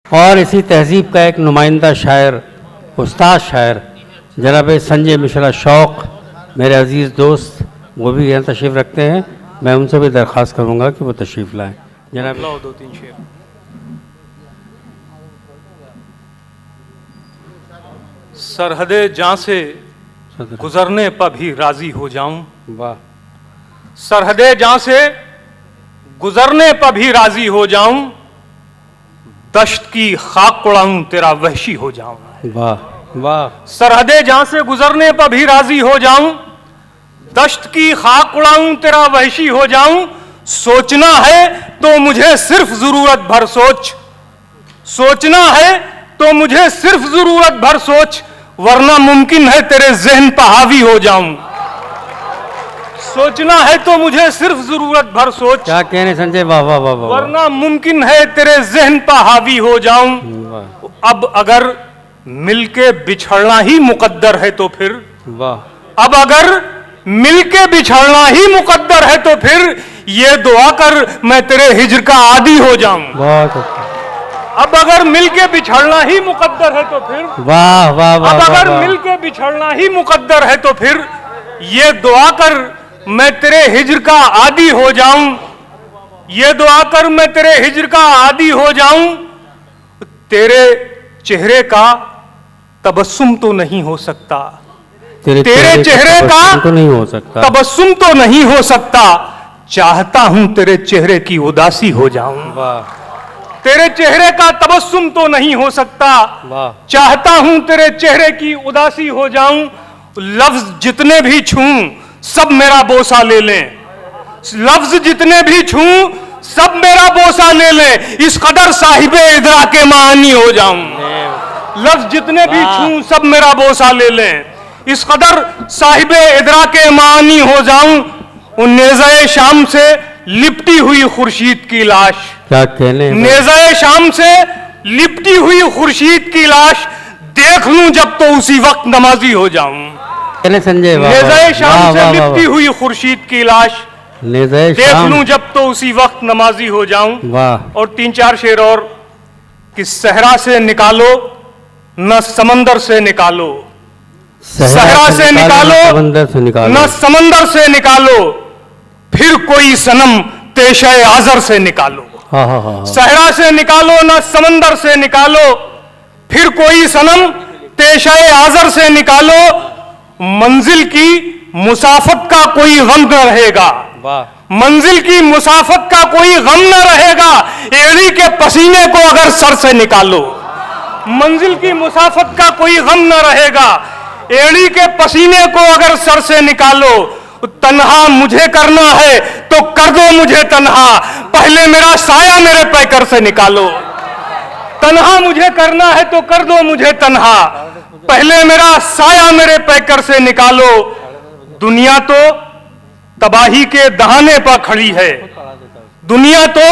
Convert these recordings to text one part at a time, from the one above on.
और इसी तहजीब का एक नुमाइंदा शायर, उस्ताद शायर जनाब संजय मिश्रा शौक़, मेरे अज़ीज़ दोस्त, वो भी यहाँ तशरीफ़ रखते हैं। मैं उनसे भी दरख्वास्त करूँगा कि वो तशरीफ़ लाएँ। जनाब दो तीन शेर। सरहदे जां से गुजरने पर भी राजी हो जाऊं, वाह। सरहदे जां से गुजरने पर भी राजी हो जाऊं, दश्त की खाक उड़ाऊं तेरा वहशी हो जाऊं। वाह वाह। सरहदे जां से गुजरने पर भी राजी हो जाऊं, दश्त की खाक उड़ाऊं तेरा वहशी हो जाऊं। सोचना है तो मुझे सिर्फ जरूरत भर सोच, सोचना है तो मुझे सिर्फ जरूरत भर सोच, वरना मुमकिन है तेरे जहन पर हावी हो जाऊं। सोचना है तो मुझे सिर्फ जरूरत भर सोच, क्या कहने संजय, वाह वाह वाह वाह। वरना मुमकिन है तेरे जहन पर हावी हो जाऊं। अब अगर मिलके बिछड़ना ही मुकद्दर है तो फिर, वाह। अब अगर मिलके बिछड़ना ही मुकद्दर है तो फिर ये दुआ कर मैं तेरे हिज्र का आदी हो जाऊं। बहुत अच्छा। अब अगर मिलके बिछड़ना ही मुकद्दर है तो फिर, वाह वाह वाह। अब अगर वाह, मिलके बिछड़ना ही मुकद्दर है तो फिर ये दुआ कर मैं तेरे हिज्र का आदी हो जाऊं। ये दुआ कर मैं तेरे हिज्र का आदी हो जाऊं। तेरे चेहरे का तबस्सुम तो नहीं हो सकता, तेरे चेहरे का तो नहीं हो सकता, तबस्सुम तो नहीं हो सकता। चाहता हूं तेरे चेहरे की उदासी हो जाऊं। वाह। तेरे चेहरे का तबस्सुम तो नहीं हो सकता, वाह। चाहता हूं तेरे चेहरे की उदासी हो जाऊं। लफ्ज जितने भी छूं सब मेरा बोसा ले लें, लफ्ज जितने भी छूं सब मेरा बोसा ले लें, इस कदर साहिबे इदरा के मानी हो जाऊं। लफ्ज जितने भी छूं सब मेरा बोसा ले लें, इस कदर साहिबे इदरा के मानी हो जाऊं। उन नेज़ाए शाम से लिपटी हुई खुर्शीद की लाश, क्या कहने, नेज़ाए शाम से लिपटी हुई खुर्शीद की लाश देख लूं जब तो उसी वक्त नमाजी हो जाऊं। कहने संजय, नेज़ाए शाम से लिपटी हुई खुर्शीद की लाश देख लूं जब तो उसी वक्त नमाजी हो जाऊं। वाह। और तीन चार शेर और कि सहरा से निकालो न समंदर से निकालो, सहरा से निकालो समंदर से निकालो, न समंदर से निकालो, फिर कोई सनम पेशे आजर से निकालो। हाँ हाँ हाँ। सहरा से निकालो न समंदर से निकालो, फिर कोई सनम पेशे आजर से निकालो। मंजिल की मुसाफत का कोई गम न रहेगा, मंजिल की मुसाफत का कोई गम न रहेगा, एड़ी के पसीने को अगर सर से निकालो। मंजिल की मुसाफत का कोई गम न रहेगा, एड़ी के पसीने को अगर सर से निकालो। तन्हा मुझे करना है तो कर दो मुझे तन्हा, पहले मेरा साया मेरे पैकर से निकालो। तन्हा मुझे करना है तो कर दो मुझे तन्हा, पहले मेरा साया मेरे पैकर से निकालो। दुनिया तो तबाही के दहाने पर खड़ी है, दुनिया तो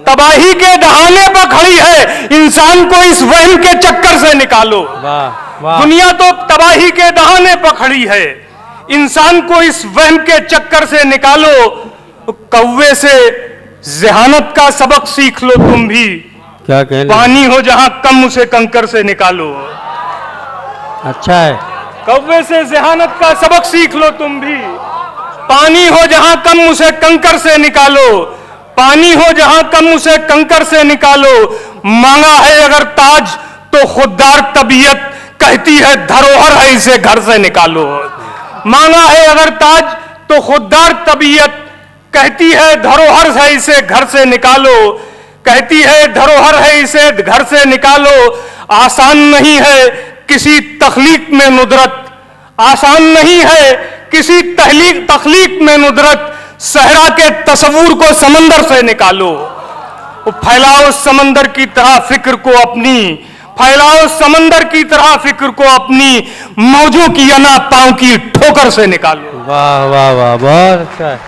तबाही के दहाने पर खड़ी है, इंसान को इस वहम के चक्कर से निकालो। दुनिया तो तबाही के दहाने पर खड़ी है, इंसान को इस वहम के चक्कर से निकालो। कौवे से ज़हानत का सबक सीख लो तुम भी, क्या कहने, पानी हो जहां कम उसे कंकर से निकालो। अच्छा है। कौवे से ज़हानत का सबक सीख लो तुम भी, पानी हो जहां कम उसे कंकर से निकालो, पानी हो जहां कम उसे कंकर से निकालो। मांगा है अगर ताज तो खुददार तबीयत कहती है धरोहर है इसे घर से निकालो। मांगा है अगर ताज तो खुददार तबीयत कहती है धरोहर है इसे घर से निकालो, कहती है धरोहर है इसे घर से निकालो। आसान नहीं है किसी तख्लीक में नुदरत, आसान नहीं है किसी तख्लीक में नुदरत, सहरा के तस्वूर को समंदर से निकालो। फैलाओ समंदर की तरह फिक्र को अपनी, फैलाओ समंदर की तरह फिक्र को अपनी, मौजों की अना पांव की ठोकर से निकालो। वाह वाह वाह, बहुत अच्छा है।